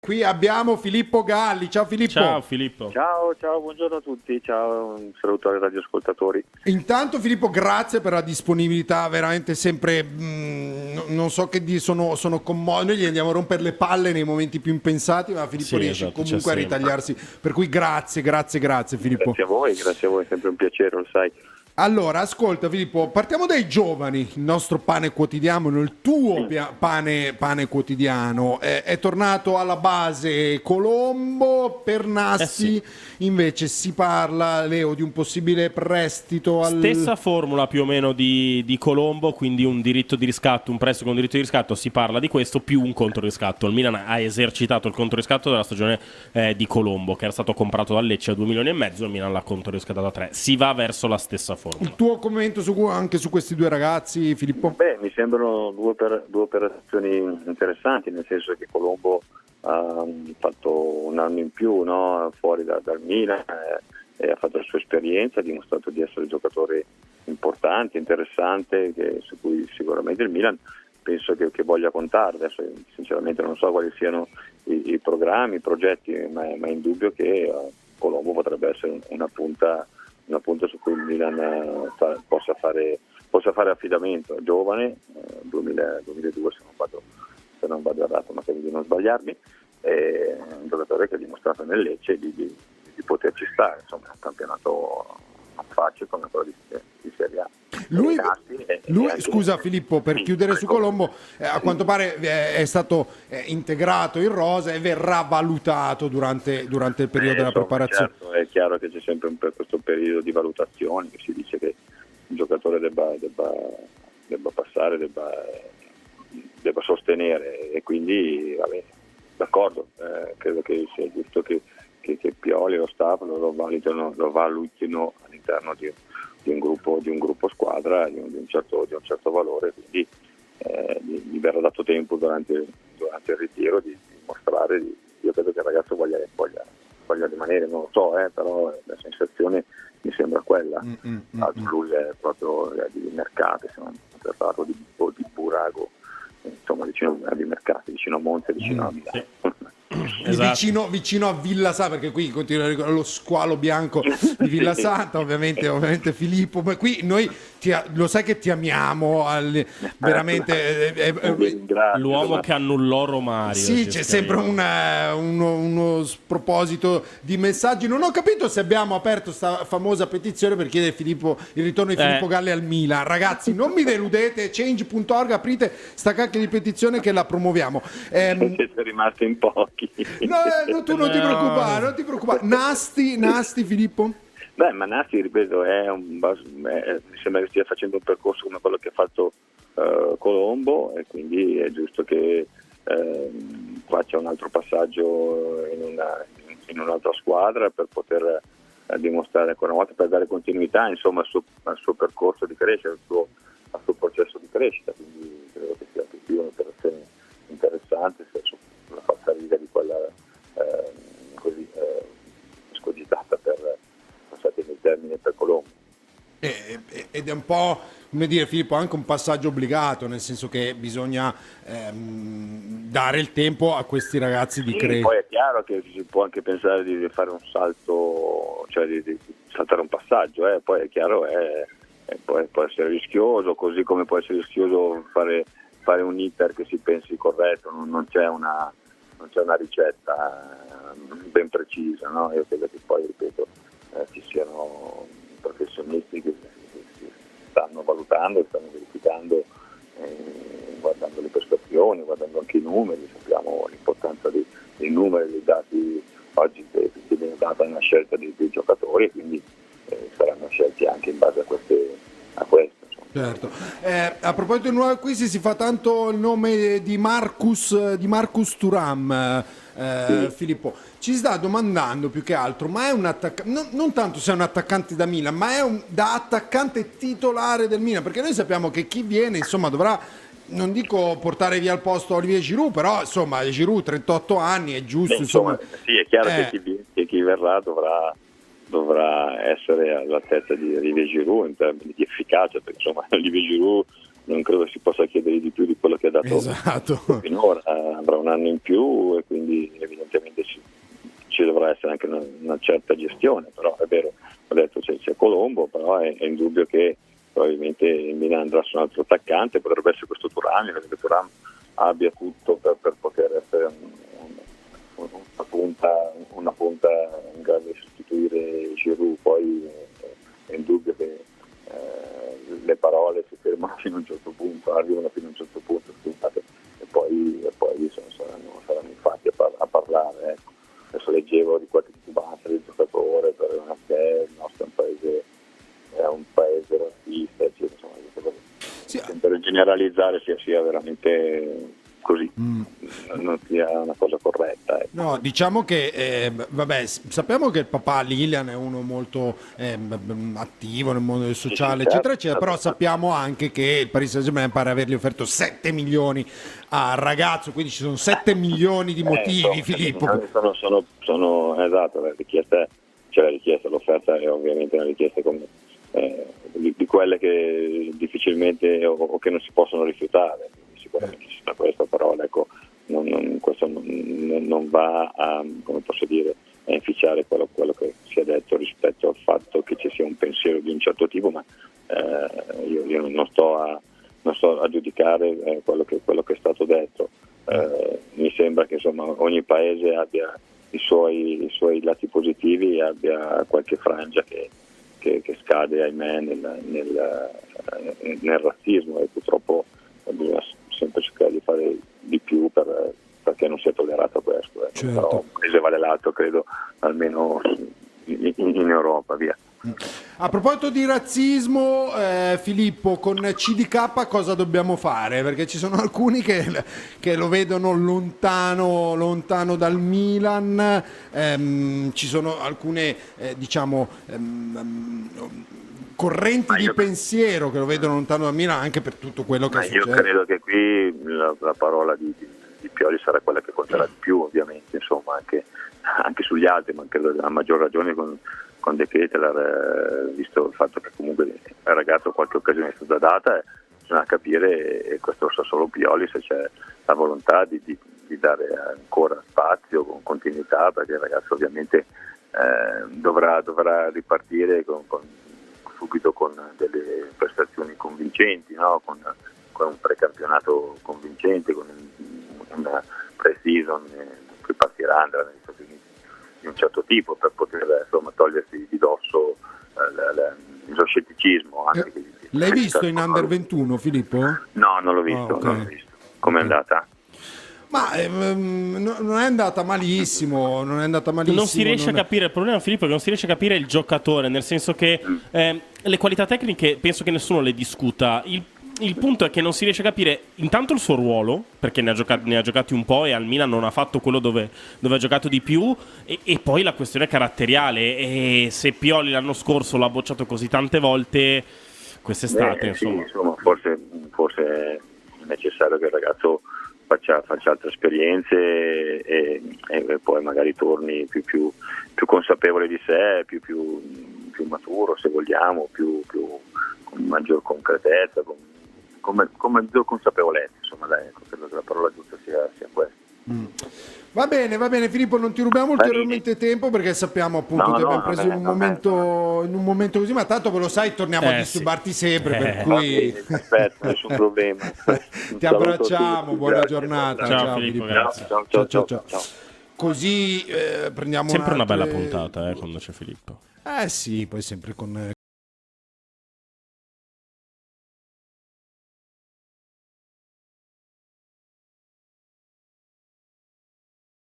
Qui abbiamo Filippo Galli. Ciao Filippo. Ciao Filippo. Ciao, buongiorno a tutti, ciao, un saluto ai radioascoltatori. Intanto Filippo, grazie per la disponibilità, veramente sempre, non so che dire, sono commosso, noi gli andiamo a rompere le palle nei momenti più impensati, ma Filippo Sì, riesce esatto, comunque a c'è sempre. ritagliarsi, per cui grazie Filippo. Grazie a voi, è sempre un piacere, lo sai. Allora, ascolta Filippo, partiamo dai giovani, il nostro pane quotidiano, il tuo pane quotidiano. È tornato alla base Colombo, per Nasti, invece si parla, Leo, di un possibile prestito Stessa formula più o meno di Colombo, quindi un diritto di riscatto, un prestito con un diritto di riscatto, si parla di questo, più un controriscatto. Il Milan ha esercitato il controriscatto della stagione di Colombo, che era stato comprato dal Lecce a 2 milioni e mezzo, il Milan l'ha controriscattato a 3. Si va verso la stessa formula. Il tuo commento anche su questi due ragazzi, Filippo? Beh, mi sembrano due operazioni interessanti, nel senso che Colombo ha fatto un anno in più, no, fuori dal Milan, e ha fatto la sua esperienza, ha dimostrato di essere un giocatore importante, interessante, su cui sicuramente il Milan penso che voglia contare. Adesso sinceramente non so quali siano i programmi, i progetti, ma è indubbio che Colombo potrebbe essere una punta su cui il Milan possa fare affidamento. Giovane, 2002 se non vado errato, ma credo di non sbagliarmi, è un giocatore che ha dimostrato nel Lecce di poterci stare, insomma è un campionato non facile come quello di Serie A. Lui, scusa Filippo, per chiudere su Colombo, a quanto pare è stato integrato in rosa e verrà valutato durante il periodo della preparazione. Certo, è chiaro che c'è sempre questo periodo di valutazioni, che si dice che il giocatore debba passare, debba sostenere, e quindi vabbè, d'accordo, credo che sia giusto che Pioli e lo staff lo valutino all'interno di un gruppo squadra di un certo valore, quindi gli verrà dato tempo durante il ritiro di mostrare. Io credo che il ragazzo voglia rimanere, non lo so, però la sensazione mi sembra quella. Lui è proprio di mercato, stiamo parlando di Burago, insomma vicino a Monza, vicino a Milano. Esatto. Vicino a Villa Santa, perché qui continua lo squalo bianco di Villa Santa, ovviamente Filippo, ma qui noi lo sai che ti amiamo veramente, l'uomo che annullò Romario. Sì, c'è sempre uno sproposito di messaggi. Non ho capito se abbiamo aperto sta famosa petizione per chiedere il ritorno di Filippo Galli al Milan. Ragazzi, non mi deludete, change.org, aprite sta cacchia di petizione che la promuoviamo. Siete rimasti in pochi. No, tu non ti preoccupare. Nasti Filippo? Beh, ma Nasti, ripeto, mi sembra che stia facendo un percorso come quello che ha fatto Colombo, e quindi è giusto che faccia un altro passaggio in un'altra squadra per poter dimostrare ancora una volta, per dare continuità, insomma, al suo percorso di crescita, al suo processo di crescita. Quindi credo che sia anche qui un'operazione interessante, la falsariga di quella così scogitata per passare il termine per Colombo. Ed è un po', come dire, Filippo, anche un passaggio obbligato, nel senso che bisogna dare il tempo a questi ragazzi di crescere. Poi è chiaro che si può anche pensare di fare un salto, cioè di saltare un passaggio, poi è chiaro, può essere rischioso, così come può essere rischioso fare un iter che si pensi corretto. Non c'è una ricetta ben precisa, no? Io credo che poi, ripeto, ci siano professionisti che stanno valutando, stanno verificando, guardando le prestazioni, guardando anche i numeri. Sappiamo l'importanza dei numeri, dei dati oggi che viene data nella scelta dei giocatori, quindi saranno scelti anche in base a questo. Certo. A proposito di nuovi acquisti, si fa tanto il nome di Marcus Thuram. Filippo, ci sta domandando più che altro, ma è un attaccante, non tanto se è un attaccante da Milan, ma è da attaccante titolare del Milan, perché noi sappiamo che chi viene, insomma, dovrà, non dico portare via al posto Olivier Giroud, però insomma Giroud 38 anni, è giusto. Insomma, sì, è chiaro che chi verrà dovrà essere all'altezza di Olivier Giroud in termini di efficacia, perché insomma Olivier Giroud non credo si possa chiedere di più di quello che ha dato finora. Avrà un anno in più e quindi evidentemente essere anche una certa gestione, però è vero, ho detto c'è Colombo, però è indubbio che probabilmente il Milan andrà su un altro attaccante, potrebbe essere questo Thuram, credo che Thuram abbia tutto per poter essere una punta in grado di sostituire Giroud. Poi è indubbio che le parole si fermano fino a un certo punto, arrivano fino a un certo punto, scusate, e poi saranno i fatti a parlare. Ecco. Adesso leggevo di qualche titubanza del giocatore per il nostro è un paese razzista, eccetera, insomma, Sì. per generalizzare sia veramente così, non sia una cosa corretta. Ecco. No, diciamo che sappiamo che il papà Lilian è uno molto attivo nel mondo del sociale, Sì, eccetera, certo, eccetera, però certo. sappiamo anche che il Paris Saint-Germain pare avergli offerto 7 milioni al ragazzo, quindi ci sono 7 milioni di motivi, Filippo. Sono esatto, la richiesta, l'offerta è ovviamente una richiesta di quelle che difficilmente o che non si possono rifiutare, quindi sicuramente ci sta questo, però ecco, questo non va a, come posso dire, a inficiare quello che si è detto rispetto al fatto che ci sia un pensiero di un certo tipo, ma io non sto a giudicare quello che è stato detto. Mi sembra che insomma ogni paese abbia i suoi lati positivi e abbia qualche frangia che scade, ahimè, nel razzismo, e purtroppo bisogna sempre cercare di fare di più perché non sia tollerato questo. Certo. Però un paese vale l'altro, credo, almeno in Europa, via. A proposito di razzismo, Filippo, con CDK cosa dobbiamo fare? Perché ci sono alcuni che lo vedono lontano dal Milan, ci sono alcune correnti di pensiero che lo vedono lontano dal Milan anche per tutto quello che succede. Io credo che qui la parola di Pioli sarà quella che conterà di più, ovviamente, insomma, anche sugli altri, ma anche a maggior ragione con De Ketelaere, visto il fatto che comunque il ragazzo qualche occasione è stata data, bisogna capire, e questo sa solo Pioli, se c'è la volontà di dare ancora spazio con continuità, perché il ragazzo ovviamente dovrà ripartire subito con delle prestazioni convincenti, no? con un precampionato convincente, con una pre-season che partirà, andrà negli Stati Uniti di un certo tipo, per poter insomma togliersi di dosso lo scetticismo. L'hai visto in Under 21, Filippo? No, non l'ho visto. Okay. Non l'ho visto. Com'è andata? Ma non è andata malissimo, Non si riesce a capire, il problema, Filippo, è che non si riesce a capire il giocatore, nel senso che le qualità tecniche penso che nessuno le discuta. Il punto è che non si riesce a capire intanto il suo ruolo, perché ne ha giocati un po' e al Milan non ha fatto quello dove ha giocato di più, e poi la questione caratteriale. E se Pioli l'anno scorso l'ha bocciato così tante volte, quest'estate, insomma. Sì, insomma, forse è necessario che il ragazzo faccia altre esperienze e poi magari torni più consapevole di sé, più maturo, se vogliamo, con maggior concretezza, con maggior consapevolezza, insomma, dai, credo che la parola giusta sia questa. Va bene Filippo, non ti rubiamo ulteriormente tempo, perché sappiamo appunto ti abbiamo preso in un momento così, ma tanto ve lo sai, torniamo a disturbarti sempre, per cui perfetto, nessun problema. Ti abbracciamo, buona giornata. Ciao Filippo, grazie. Ciao. Così prendiamo sempre una bella puntata quando c'è Filippo. Sì, poi sempre con